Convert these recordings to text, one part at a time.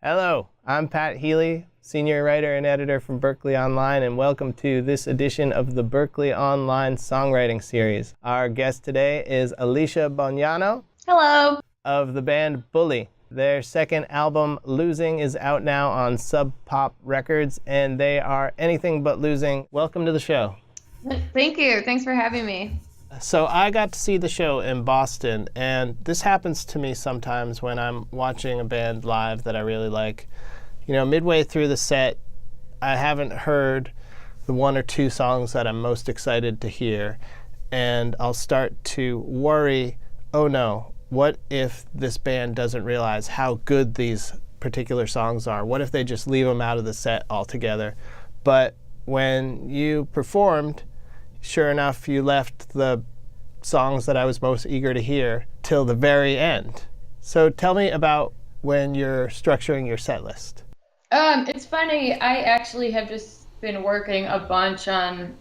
Hello, I'm Pat Healy, senior writer and editor from Berklee Online, and welcome to this edition of the Berklee Online Songwriting Series. Our guest today is Alicia Bognanno. Hello. Of the band Bully. Their second album, Losing, is out now on Sub Pop Records, and they are anything but losing. Welcome to the show. Thank you. Thanks for having me. So I got to see the show in Boston, and this happens to me sometimes when I'm watching a band live that I really like. You know, midway through the set, I haven't heard the one or two songs that I'm most excited to hear, and I'll start to worry, oh no, what if this band doesn't realize how good these particular songs are? What if they just leave them out of the set altogether? But when you performed, sure enough, you left the songs that I was most eager to hear till the very end. So tell me about when you're structuring your set list. It's funny. I actually have just been working a bunch on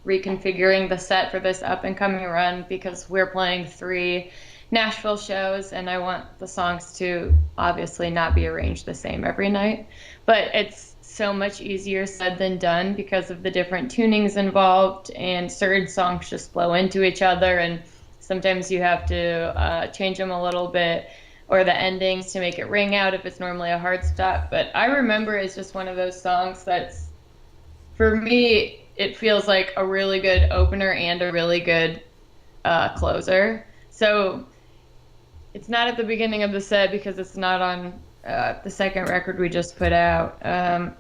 reconfiguring the set for this up-and-coming run because we're playing 3 Nashville shows, and I want the songs to obviously not be arranged the same every night. But it's so much easier said than done because of the different tunings involved, and certain songs just flow into each other, and sometimes you have to change them a little bit, or the endings to make it ring out if it's normally a hard stop. But I Remember is just one of those songs that's, for me, it feels like a really good opener and a really good closer. So it's not at the beginning of the set because it's not on the second record we just put out.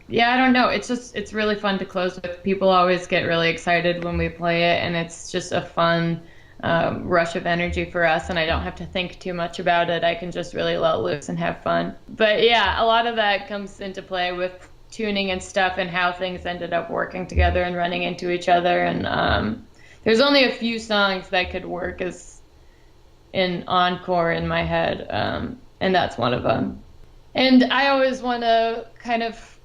Yeah, I don't know. It's really fun to close with. People always get really excited when we play it, and it's just a fun rush of energy for us, and I don't have to think too much about it. I can just really let loose and have fun. But yeah, a lot of that comes into play with tuning and stuff and how things ended up working together and running into each other. And there's only a few songs that could work as an encore in my head, and that's one of them. And I always want to kind of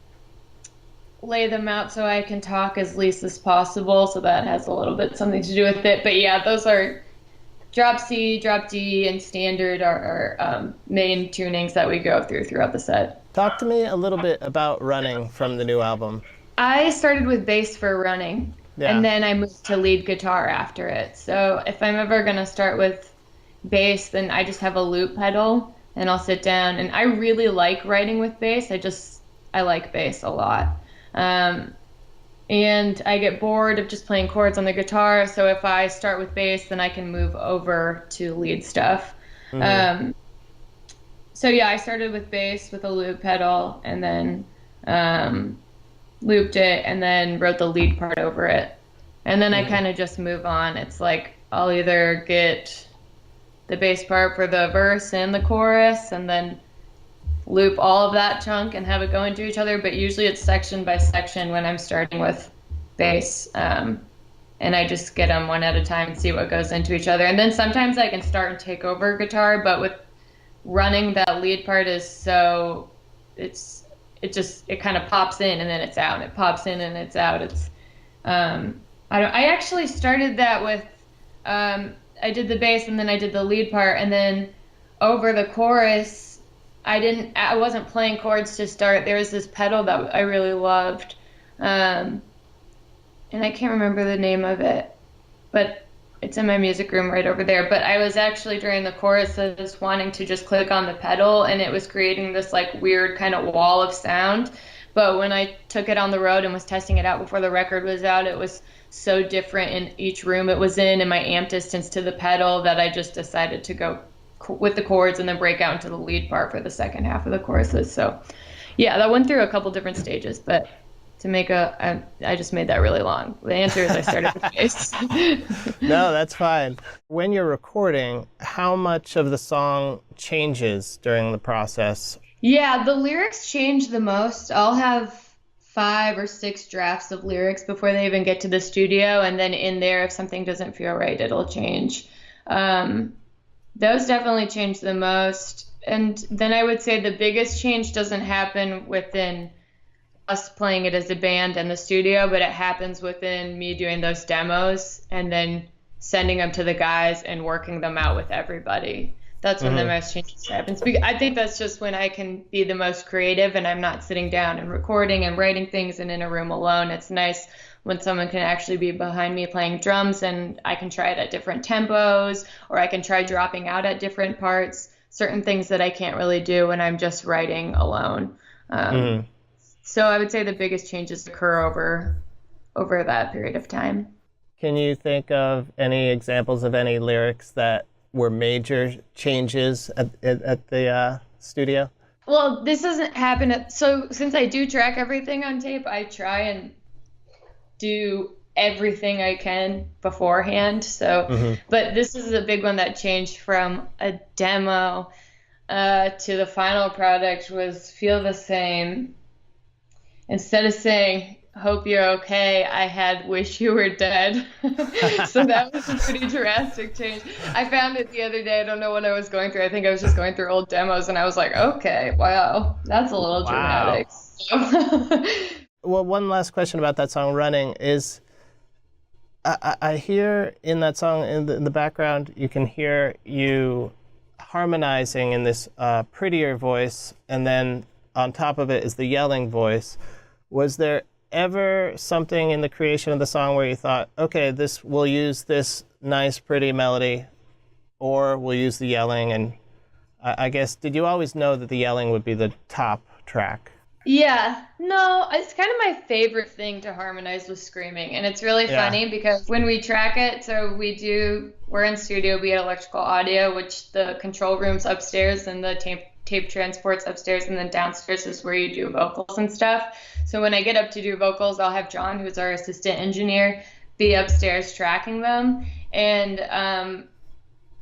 lay them out so I can talk as least as possible, so that has a little bit something to do with it. But yeah, those are drop C, drop D, and standard are our main tunings that we go throughout the set. Talk to me a little bit about Running from the new album. I started with bass for Running, and then I moved to lead guitar after it. So if I'm ever going to start with bass, then I just have a loop pedal, and I'll sit down. And I really like writing with bass. I like bass a lot. And I get bored of just playing chords on the guitar. So if I start with bass, then I can move over to lead stuff. Mm-hmm. So yeah, I started with bass with a loop pedal, and then looped it, and then wrote the lead part over it. And then I kind of just move on. It's like I'll either get the bass part for the verse and the chorus, and then loop all of that chunk and have it go into each other. But usually it's section by section when I'm starting with bass, and I just get them one at a time and see what goes into each other. And then sometimes I can start and take over guitar, but with Running, that lead part is so it kind of pops in and then it's out, and it pops in and it's out. It's I actually started that with I did the bass, and then I did the lead part, and then over the chorus, I wasn't playing chords to start. There was this pedal that I really loved, and I can't remember the name of it, but it's in my music room right over there. But I was actually, during the chorus, I was wanting to just click on the pedal, and it was creating this like weird kind of wall of sound. But when I took it on the road and was testing it out before the record was out, it was so different in each room it was in, and my amp distance to the pedal, that I just decided to go with the chords and then break out into the lead part for the second half of the choruses. So yeah, that went through a couple different stages, but to make I just made that really long. The answer is I started with bass. No, that's fine. When you're recording, how much of the song changes during the process? Yeah, the lyrics change the most. I'll have 5 or 6 drafts of lyrics before they even get to the studio, and then in there, if something doesn't feel right, it'll change. Those definitely change the most. And then I would say the biggest change doesn't happen within us playing it as a band in the studio, but it happens within me doing those demos and then sending them to the guys and working them out with everybody. That's when the most changes happens. I think that's just when I can be the most creative and I'm not sitting down and recording and writing things and in a room alone. It's nice when someone can actually be behind me playing drums and I can try it at different tempos, or I can try dropping out at different parts, certain things that I can't really do when I'm just writing alone. So I would say the biggest changes occur over that period of time. Can you think of any examples of any lyrics that were major changes at the studio? Well, this doesn't happen. So since I do track everything on tape, I try and do everything I can beforehand. So, but this is a big one that changed from a demo to the final product was Feel the Same. Instead of saying, hope you're okay, I had wish you were dead. So that was a pretty drastic change. I found it the other day. I don't know what I was going through. I think I was just going through old demos and I was like, okay, wow, that's a little dramatic. Well, one last question about that song, Running, is I hear in that song, in the background, you can hear you harmonizing in this prettier voice, and then on top of it is the yelling voice. Was there ever something in the creation of the song where you thought, okay, we'll use this nice, pretty melody, or we'll use the yelling? And I guess, did you always know that the yelling would be the top track? Yeah, no, it's kind of my favorite thing to harmonize with screaming. And it's really funny because when we track it, so we're in studio, we had electrical audio, which the control room's upstairs and the tape transport's upstairs, and then downstairs is where you do vocals and stuff. So when I get up to do vocals, I'll have John, who's our assistant engineer, be upstairs tracking them. And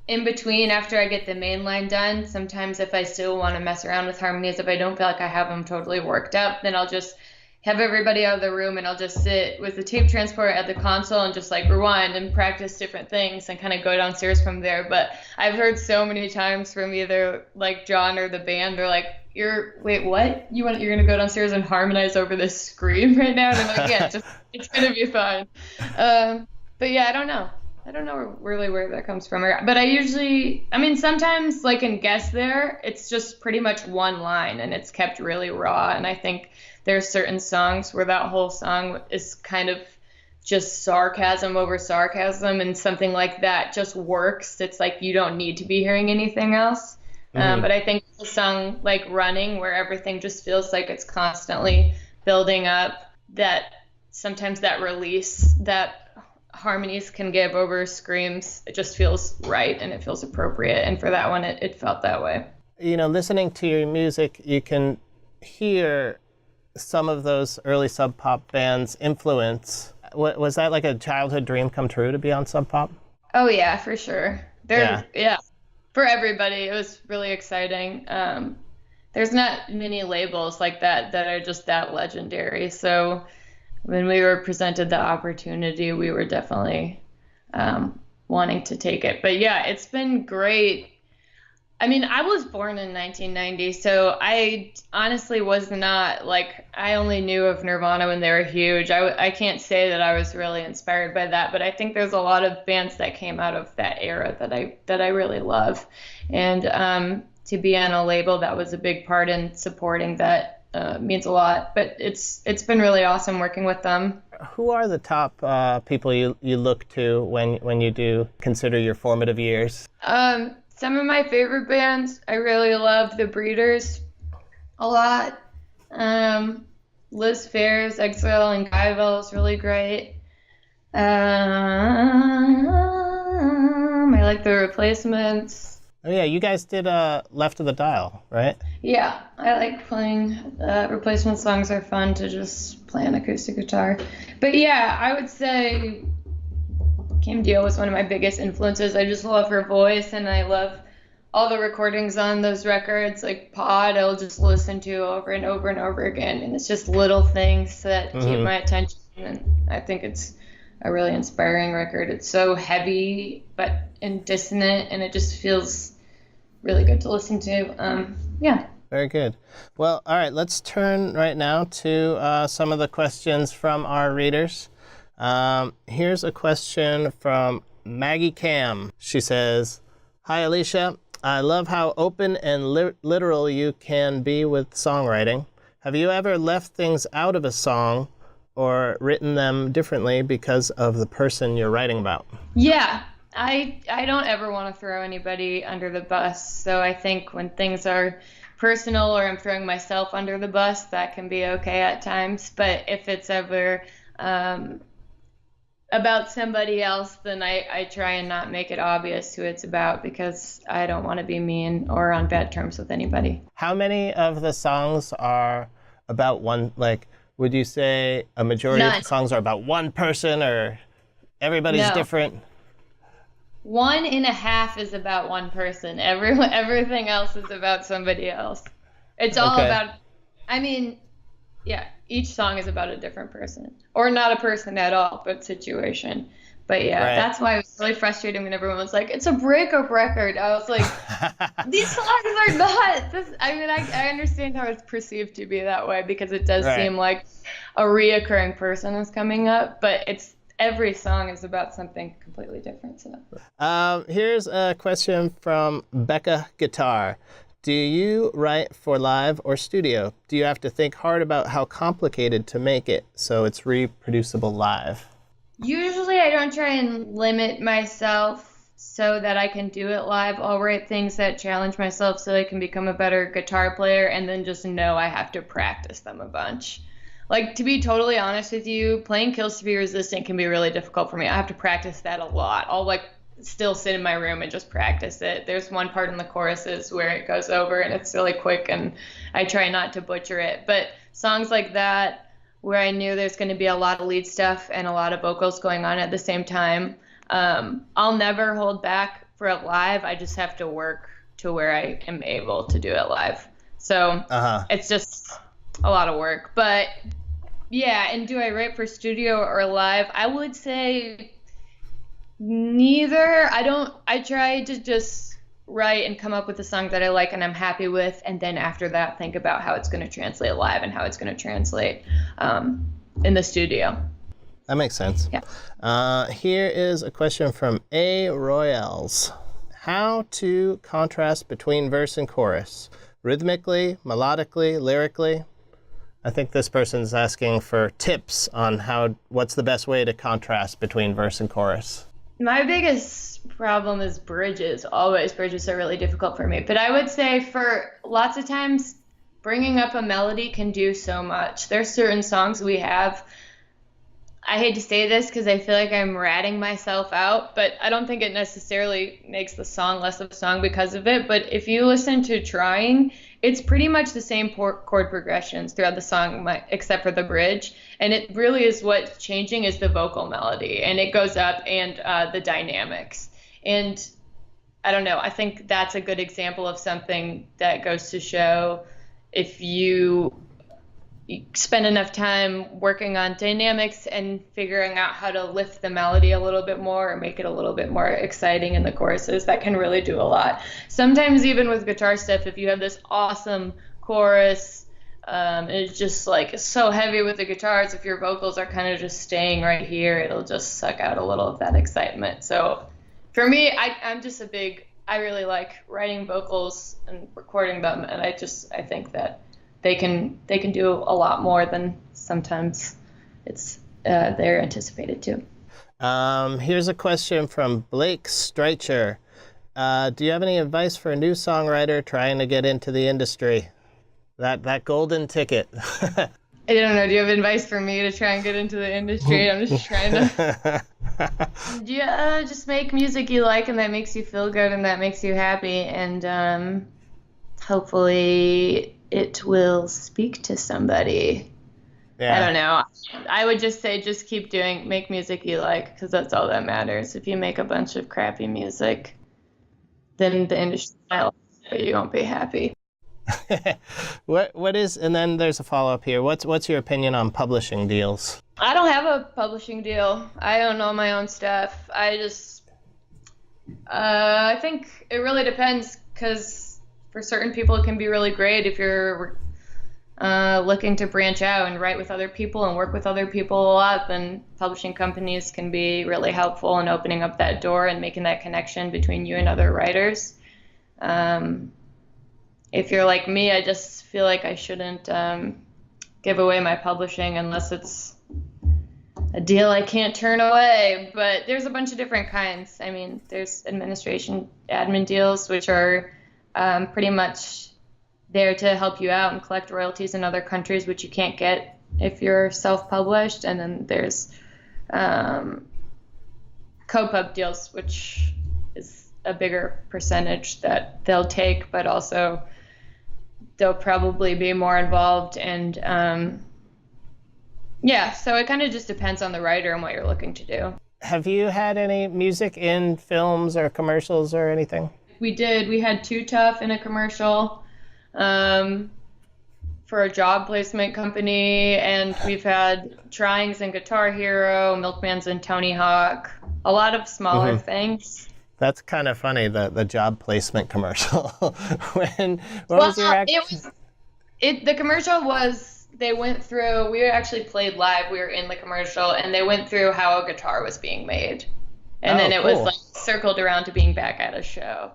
in between, after I get the main line done, sometimes if I still want to mess around with harmonies, if I don't feel like I have them totally worked up, then I'll just have everybody out of the room and I'll just sit with the tape transporter at the console and just like rewind and practice different things and kind of go downstairs from there. But I've heard so many times from either like John or the band, they're like, wait, what? You're gonna go downstairs and harmonize over this scream right now? And I'm like, yeah, it's gonna be fine. But yeah, I don't know really where that comes from. But sometimes like in Guess There, it's just pretty much one line and it's kept really raw. And I think there's certain songs where that whole song is kind of just sarcasm over sarcasm, and something like that just works. It's like you don't need to be hearing anything else. But I think a song like Running, where everything just feels like it's constantly building up, that sometimes that release that harmonies can give over screams, it just feels right and it feels appropriate. And for that one, it felt that way. You know, listening to your music, you can hear some of those early Sub Pop bands' influence. Was that like a childhood dream come true to be on Sub Pop? Oh yeah, for sure. For everybody, it was really exciting. There's not many labels like that are just that legendary. So when we were presented the opportunity, we were definitely wanting to take it. But yeah, it's been great. I mean, I was born in 1990, so I honestly was not like, I only knew of Nirvana when they were huge. I can't say that I was really inspired by that, but I think there's a lot of bands that came out of that era that I really love. And to be on a label that was a big part in supporting that means a lot. But it's been really awesome working with them. Who are the top people you look to when you do consider your formative years? Some of my favorite bands, I really love the Breeders a lot. Liz Phair's Exile and Guyville is really great. I like the Replacements. Oh yeah, you guys did Left of the Dial, right? Yeah, I like playing Replacement songs. Are fun to just play on acoustic guitar. But yeah, I would say Kim Deal was one of my biggest influences. I just love her voice, and I love all the recordings on those records. Like Pod, I'll just listen to over and over and over again, and it's just little things that keep my attention, and I think it's a really inspiring record. It's so heavy and dissonant, and it just feels really good to listen to. Yeah. Very good. Well, all right, let's turn right now to some of the questions from our readers. Here's a question from Maggie Cam. She says, "Hi, Alicia. I love how open and literal you can be with songwriting. Have you ever left things out of a song or written them differently because of the person you're writing about? Yeah, I don't ever want to throw anybody under the bus. So I think when things are personal or I'm throwing myself under the bus, that can be okay at times. But if it's ever about somebody else, then I try and not make it obvious who it's about because I don't want to be mean or on bad terms with anybody. How many of the songs are about one, like, would you say a majority of the songs are about one person or everybody's different? 1.5 is about one person. Everything else is about somebody else. It's all about, yeah, each song is about a different person. Or not a person at all, but situation. But yeah, that's why it was really frustrating when everyone was like, it's a breakup record. I was like, these songs are not. I understand how it's perceived to be that way because it does seem like a reoccurring person is coming up, but every song is about something completely different. So. Here's a question from Becca Guitar. Do you write for live or studio? Do you have to think hard about how complicated to make it so it's reproducible live? Usually I don't try and limit myself so that I can do it live. I'll write things that challenge myself so I can become a better guitar player and then just know I have to practice them a bunch. Like, to be totally honest with you, playing Kills to Be Resistant can be really difficult for me. I have to practice that a lot. I'll still sit in my room and just practice it. There's one part in the choruses where it goes over and it's really quick and I try not to butcher it. But songs like that where I knew there's going to be a lot of lead stuff and a lot of vocals going on at the same time, I'll never hold back for it live. I just have to work to where I am able to do it live. So it's just a lot of work. But yeah, and do I write for studio or live? I would say neither. I try to just write and come up with a song that I like and I'm happy with, and then after that think about how it's going to translate live and how it's going to translate in the studio. That makes sense. Yeah. Here is a question from A. Royals. How to contrast between verse and chorus? Rhythmically, melodically, lyrically? I think this person's asking for tips on what's the best way to contrast between verse and chorus. My biggest problem is bridges. Always, bridges are really difficult for me. But I would say for lots of times, bringing up a melody can do so much. There's certain songs we have. I hate to say this because I feel like I'm ratting myself out, but I don't think it necessarily makes the song less of a song because of it. But if you listen to Trying, it's pretty much the same chord progressions throughout the song except for the bridge. And it really is what's changing is the vocal melody. And it goes up and the dynamics. And I don't know, I think that's a good example of something that goes to show if you spend enough time working on dynamics and figuring out how to lift the melody a little bit more or make it a little bit more exciting in the choruses, that can really do a lot. Sometimes even with guitar stuff, if you have this awesome chorus, it's just so heavy with the guitars, if your vocals are kind of just staying right here, it'll just suck out a little of that excitement. So for me, I really like writing vocals and recording them, and I think that they can do a lot more than sometimes they're anticipated to. Here's a question from Blake Streicher. Do you have any advice for a new songwriter trying to get into the industry? That golden ticket. I don't know. Do you have advice for me to try and get into the industry? I'm just trying to. Yeah, just make music you like and that makes you feel good and that makes you happy, and hopefully it will speak to somebody. Yeah. I don't know. I would just say just make music you like, because that's all that matters. If you make a bunch of crappy music, then the industry might like it, but you won't be happy. What is, and then there's a follow-up here. What's your opinion on publishing deals? I don't have a publishing deal. I own all my own stuff. I think it really depends, because for certain people, it can be really great if you're looking to branch out and write with other people and work with other people a lot. Then publishing companies can be really helpful in opening up that door and making that connection between you and other writers. If you're like me, I just feel like I shouldn't give away my publishing unless it's a deal I can't turn away. But there's a bunch of different kinds. I mean, there's admin deals, which are pretty much there to help you out and collect royalties in other countries, which you can't get if you're self-published. And then there's co-pub deals, which is a bigger percentage that they'll take, but also they'll probably be more involved. And so it kind of just depends on the writer and what you're looking to do. Have you had any music in films or commercials or anything? We did. We had Too Tough in a commercial for a job placement company, and we've had Tryings in Guitar Hero, Milkman's in Tony Hawk, a lot of smaller things. That's kind of funny, the job placement commercial. What was your reaction? The commercial was, they went through, we actually played live, we were in the commercial, and they went through how a guitar was being made. And then it was like circled around to being back at a show.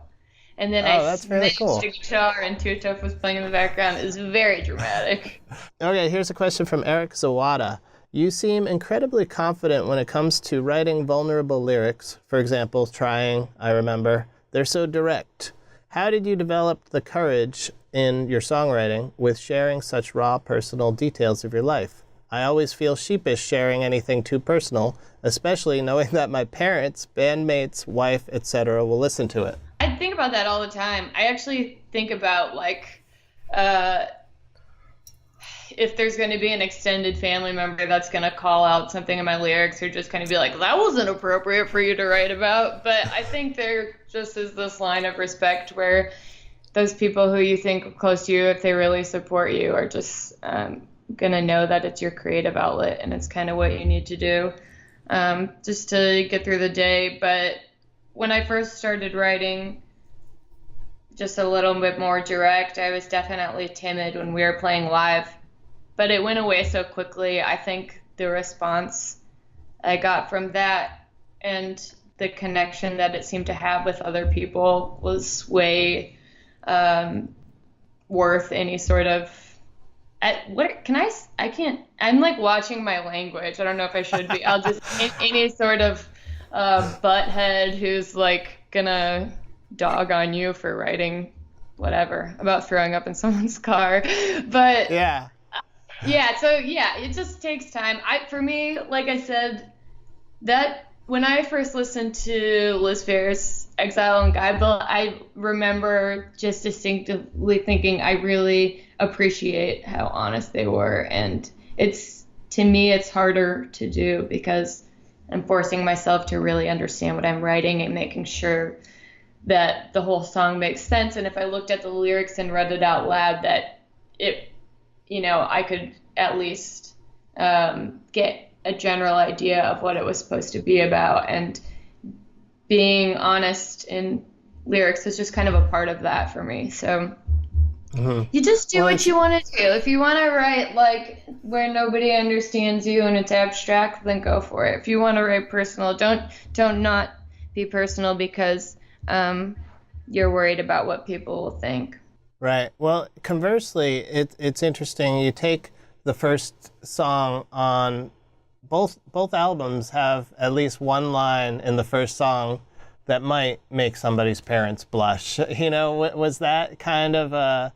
And then I snatched a guitar and Too Tough was playing in the background. It was very dramatic. Okay, here's a question from Eric Zawada. You seem incredibly confident when it comes to writing vulnerable lyrics. For example, Trying, I remember. They're so direct. How did you develop the courage in your songwriting with sharing such raw personal details of your life? I always feel sheepish sharing anything too personal, especially knowing that my parents, bandmates, wife, etc. will listen to it. I think about that all the time. I actually think about, like, if there's going to be an extended family member that's going to call out something in my lyrics or just kind of be like, that wasn't appropriate for you to write about. But I think there just is this line of respect where those people who you think are close to you, if they really support you, are just going to know that it's your creative outlet and it's kind of what you need to do just to get through the day. But when I first started writing just a little bit more direct, I was definitely timid when we were playing live. But it went away so quickly. I think the response I got from that and the connection that it seemed to have with other people was way worth any sort of... I'm like watching my language. I don't know if I should be. I'll just... any sort of butthead who's like gonna dog on you for writing whatever about throwing up in someone's car. But... it just takes time. For me, like I said, that when I first listened to Liz Phair's Exile and Guide Bill, I remember just distinctively thinking I really appreciate how honest they were. And to me, it's harder to do because I'm forcing myself to really understand what I'm writing and making sure that the whole song makes sense. And if I looked at the lyrics and read it out loud, that I could at least get a general idea of what it was supposed to be about. And being honest in lyrics is just kind of a part of that for me. So you just do what you want to do. If you want to write like where nobody understands you and it's abstract, then go for it. If you want to write personal, don't not be personal because you're worried about what people will think. Right. Well, conversely, it's interesting. You take the first song on both albums have at least one line in the first song that might make somebody's parents blush. Was that kind of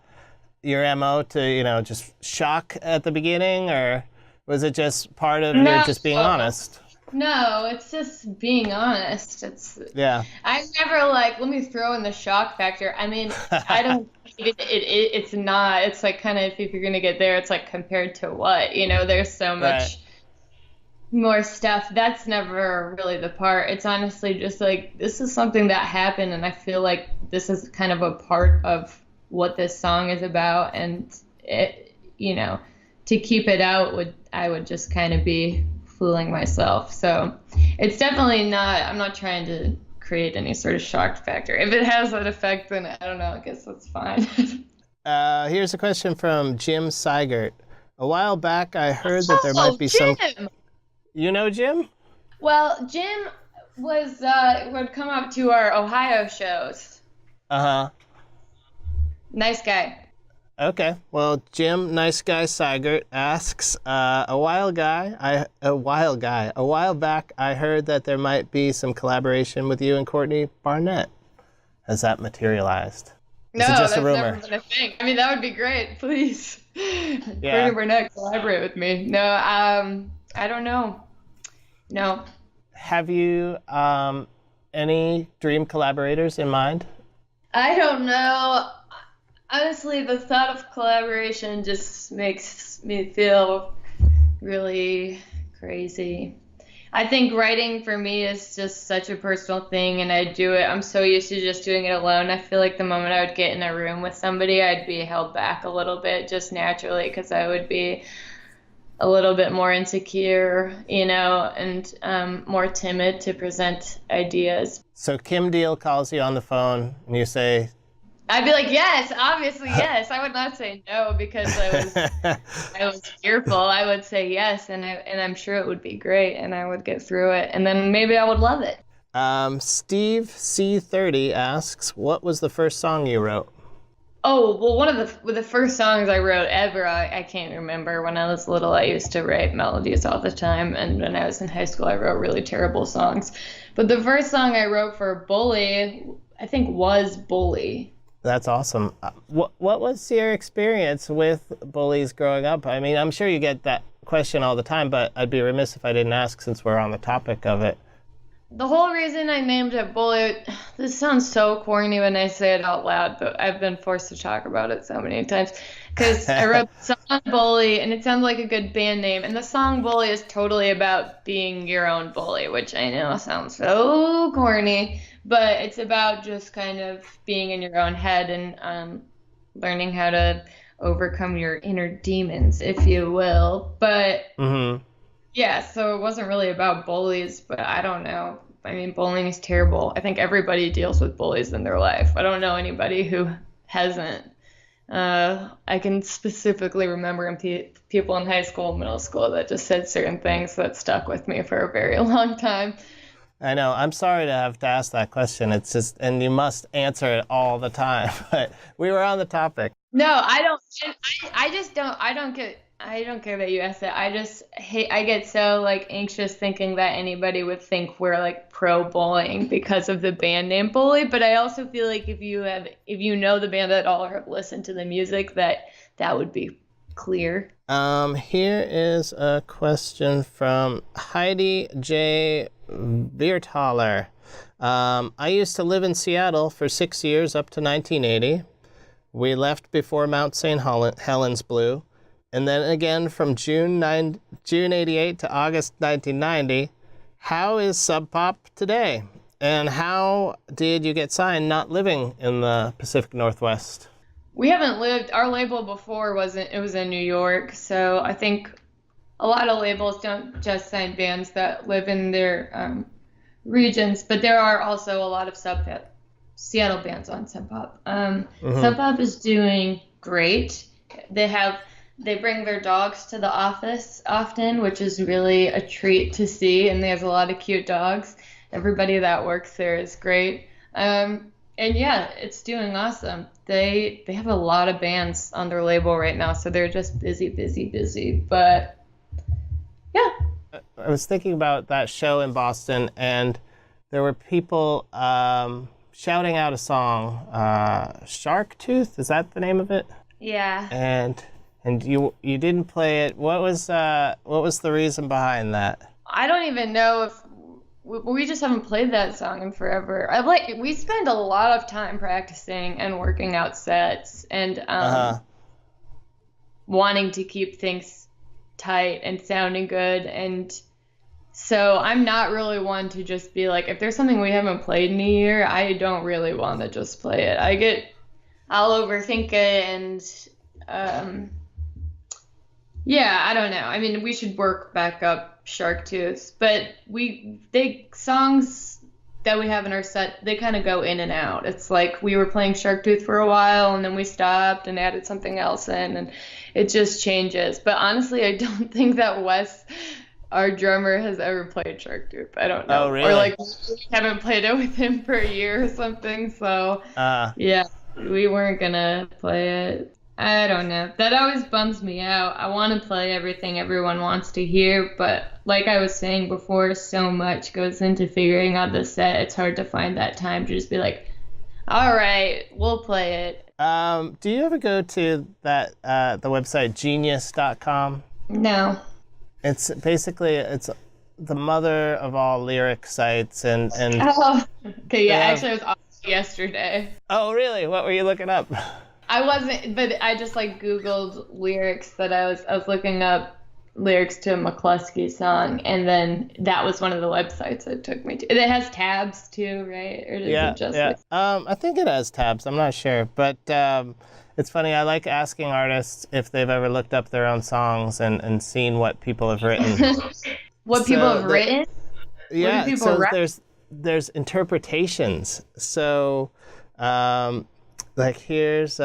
your MO to, just shock at the beginning, or was it just part of your just being honest? No, it's just being honest. I'm never like, let me throw in the shock factor. I mean, I don't. It's not. It's like kind of if you're gonna get there, it's like compared to what, There's so much more stuff. That's never really the part. It's honestly just like this is something that happened, and I feel like this is kind of a part of what this song is about, and it, to keep it out I would just kind of be fooling myself. So it's definitely not. I'm not trying to create any sort of shock factor. If it has that effect, then I don't know, I guess that's fine. Here's a question from Jim Seigert. A while back, I heard that there might be Jim. You know Jim? Well, Jim would come up to our Ohio shows. Uh-huh. Nice guy. Okay. Well, Jim, nice guy Seigert asks, a while back, I heard that there might be some collaboration with you and Courtney Barnett. Has that materialized? No, Is it just a that's never rumor? been a thing. I mean, that would be great. Please. Courtney Yeah. Barnett, collaborate with me. No, I don't know. No. Have you any dream collaborators in mind? I don't know. Honestly, the thought of collaboration just makes me feel really crazy. I think writing for me is just such a personal thing, and I do it. I'm so used to just doing it alone. I feel like the moment I would get in a room with somebody, I'd be held back a little bit just naturally because I would be a little bit more insecure, and more timid to present ideas. So Kim Deal calls you on the phone and you say, I'd be like, yes, obviously, yes. I would not say no because I was fearful. I would say yes, and I'm sure it would be great, and I would get through it, and then maybe I would love it. Steve C30 asks, what was the first song you wrote? Oh, well, one of the first songs I wrote ever, I can't remember. When I was little, I used to write melodies all the time, and when I was in high school, I wrote really terrible songs. But the first song I wrote for Bully, I think, was Bully. That's awesome. What was your experience with bullies growing up? I mean, I'm sure you get that question all the time, but I'd be remiss if I didn't ask since we're on the topic of it. The whole reason I named it Bully, this sounds so corny when I say it out loud, but I've been forced to talk about it so many times. Because I wrote the song Bully, and it sounds like a good band name. And the song Bully is totally about being your own bully, which I know sounds so corny, but it's about just kind of being in your own head and learning how to overcome your inner demons, if you will. But yeah, so it wasn't really about bullies, but I don't know. I mean, bullying is terrible. I think everybody deals with bullies in their life. I don't know anybody who hasn't. I can specifically remember people in high school, middle school that just said certain things that stuck with me for a very long time. I know. I'm sorry to have to ask that question. It's just, and you must answer it all the time. But we were on the topic. No, I don't. I just don't. I don't care that you asked that. I just hate. I get so like anxious thinking that anybody would think we're like pro bullying because of the band name Bully. But I also feel like if you know the band at all or have listened to the music, that would be clear. Here is a question from Heidi J. Beertaler. I used to live in Seattle for 6 years up to 1980. We left before Mount St. Helens blew. And then again from June 88 to August 1990. How is Sub Pop today? And how did you get signed not living in the Pacific Northwest? We haven't lived, our label before was in New York, so I think a lot of labels don't just sign bands that live in their regions, but there are also a lot of Seattle bands on Sub Pop. Sub Pop is doing great. They bring their dogs to the office often, which is really a treat to see, and there's a lot of cute dogs. Everybody that works there is great. And yeah, it's doing awesome. They have a lot of bands on their label right now, so they're just busy. But yeah. I was thinking about that show in Boston, and there were people shouting out a song, Shark Tooth, is that the name of it? Yeah. And you didn't play it. What was the reason behind that? I don't even know if we just haven't played that song in forever. We spend a lot of time practicing and working out sets and wanting to keep things tight and sounding good. And so I'm not really one to just be like, if there's something we haven't played in a year, I don't really want to just play it. I'll overthink it and yeah, I don't know. I mean, we should work back up Shark Tooth, but songs that we have in our set, they kind of go in and out. It's like we were playing Shark Tooth for a while and then we stopped and added something else in, and it just changes. But honestly, I don't think that Wes, our drummer, has ever played Shark Tooth. I don't know. Oh, really? Or like we haven't played it with him for a year or something. So yeah. we weren't gonna play it. I don't know. That always bums me out. I want to play everything everyone wants to hear, but like I was saying before, so much goes into figuring out the set. It's hard to find that time to just be like, all right, we'll play it. Do you ever go to that the website genius.com? No. It's basically it's the mother of all lyric sites and Oh, okay, yeah, actually I was off yesterday. Oh, really? What were you looking up? I wasn't, but I just like Googled lyrics that I was looking up lyrics to a McCluskey song, and then that was one of the websites it took me to. It has tabs too, right? Or does it just I think it has tabs. I'm not sure, but it's funny. I like asking artists if they've ever looked up their own songs and seen what people have written. What people have written? Yeah, what do people so write? there's interpretations. So, like here's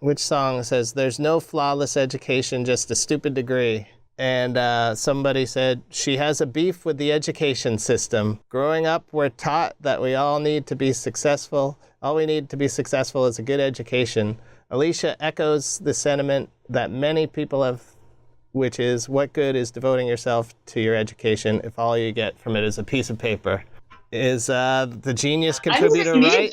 which song says, "There's no flawless education, just a stupid degree." And somebody said, "She has a beef with the education system. Growing up, we're taught that we all need to be successful. All we need to be successful is a good education." Alicia echoes the sentiment that many people have, which is, what good is devoting yourself to your education if all you get from it is a piece of paper? Is the Genius contributor right?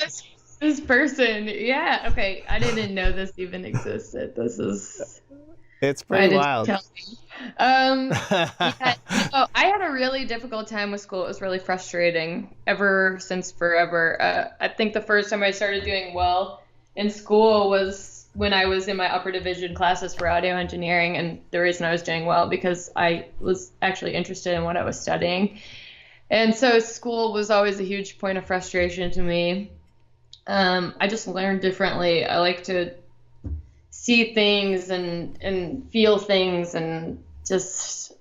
This person, yeah, okay. I didn't know this even existed. This is... It's pretty wild. Yeah, I had a really difficult time with school. It was really frustrating ever since forever. I think the first time I started doing well in school was when I was in my upper division classes for audio engineering, and the reason I was doing well because I was actually interested in what I was studying. And so school was always a huge point of frustration to me. I just learned differently. I like to see things and feel things, and just,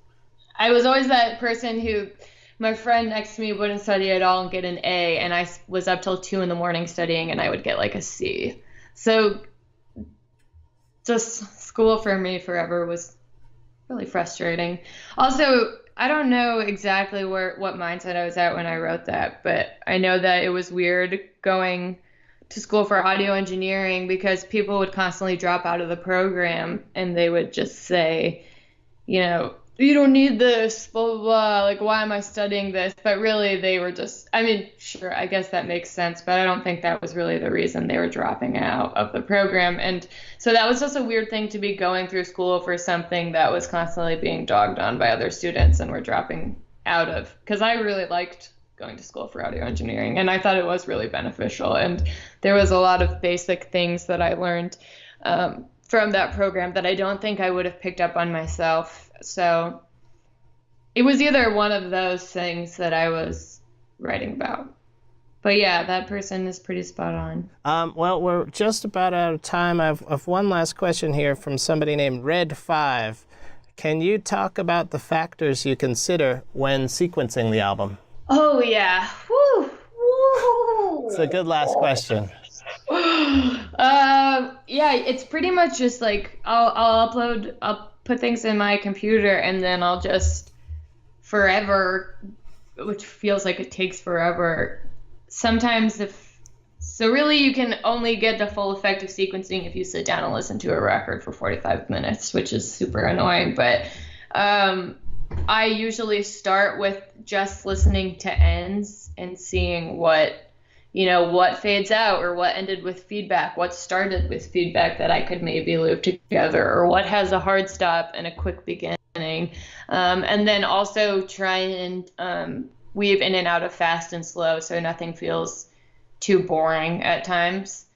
I was always that person who, my friend next to me wouldn't study at all and get an A, and I was up till 2 a.m. studying and I would get like a C. So just school for me forever was really frustrating. Also, I don't know exactly what mindset I was at when I wrote that, but I know that it was weird going to school for audio engineering because people would constantly drop out of the program and they would just say, you don't need this, blah, blah, blah. Like, why am I studying this? But really, they were just, I mean, sure, I guess that makes sense, but I don't think that was really the reason they were dropping out of the program. And so that was just a weird thing to be going through school for something that was constantly being dogged on by other students and were dropping out of. Because I really liked going to school for audio engineering, and I thought it was really beneficial. And there was a lot of basic things that I learned from that program that I don't think I would have picked up on myself. So it was either one of those things that I was writing about. But yeah, that person is pretty spot on. Well, we're just about out of time. I've one last question here from somebody named Red5. Can you talk about the factors you consider when sequencing the album? Oh, yeah. Woo! Woo! It's a good last question. Yeah, it's pretty much just like I'll put things in my computer and then I'll just forever, which feels like it takes forever. Sometimes really you can only get the full effect of sequencing if you sit down and listen to a record for 45 minutes, which is super annoying. But I usually start with just listening to ends and seeing what fades out or what ended with feedback, what started with feedback that I could maybe loop together, or what has a hard stop and a quick beginning. And then also try and weave in and out of fast and slow so nothing feels too boring at times.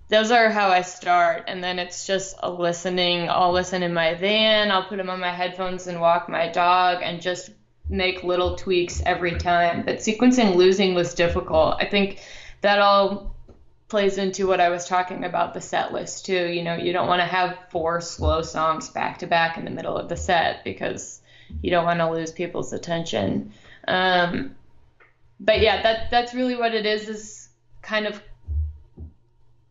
Those are how I start, and then it's just a listening. I'll listen in my van, I'll put them on my headphones and walk my dog and just make little tweaks every time. But sequencing losing was difficult. I think that all plays into what I was talking about, the set list too. You don't want to have 4 slow songs back to back in the middle of the set because you don't want to lose people's attention. But yeah, that's really what it is kind of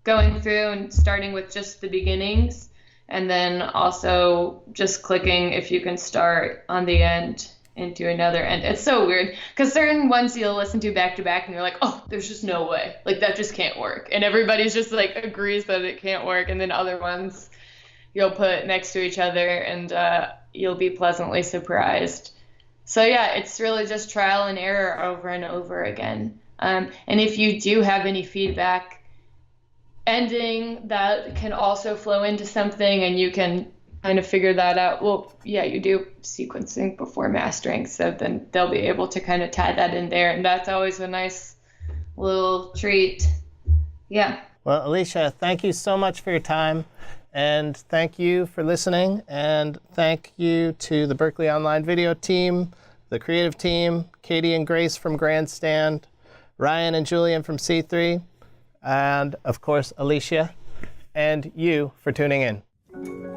going through and starting with just the beginnings, and then also just clicking if you can start on the end into another. And it's so weird because certain ones you'll listen to back to back and you're like, oh, there's just no way. Like that just can't work. And everybody's just like agrees that it can't work. And then other ones you'll put next to each other and you'll be pleasantly surprised. So yeah, it's really just trial and error over and over again. And if you do have any feedback, ending that can also flow into something and you can kind of figure that out. Well, yeah, you do sequencing before mastering, so then they'll be able to kind of tie that in there. And that's always a nice little treat. Yeah. Well, Alicia, thank you so much for your time. And thank you for listening. And thank you to the Berklee Online video team, the creative team, Katie and Grace from Grandstand, Ryan and Julian from C3, and of course, Alicia, and you for tuning in.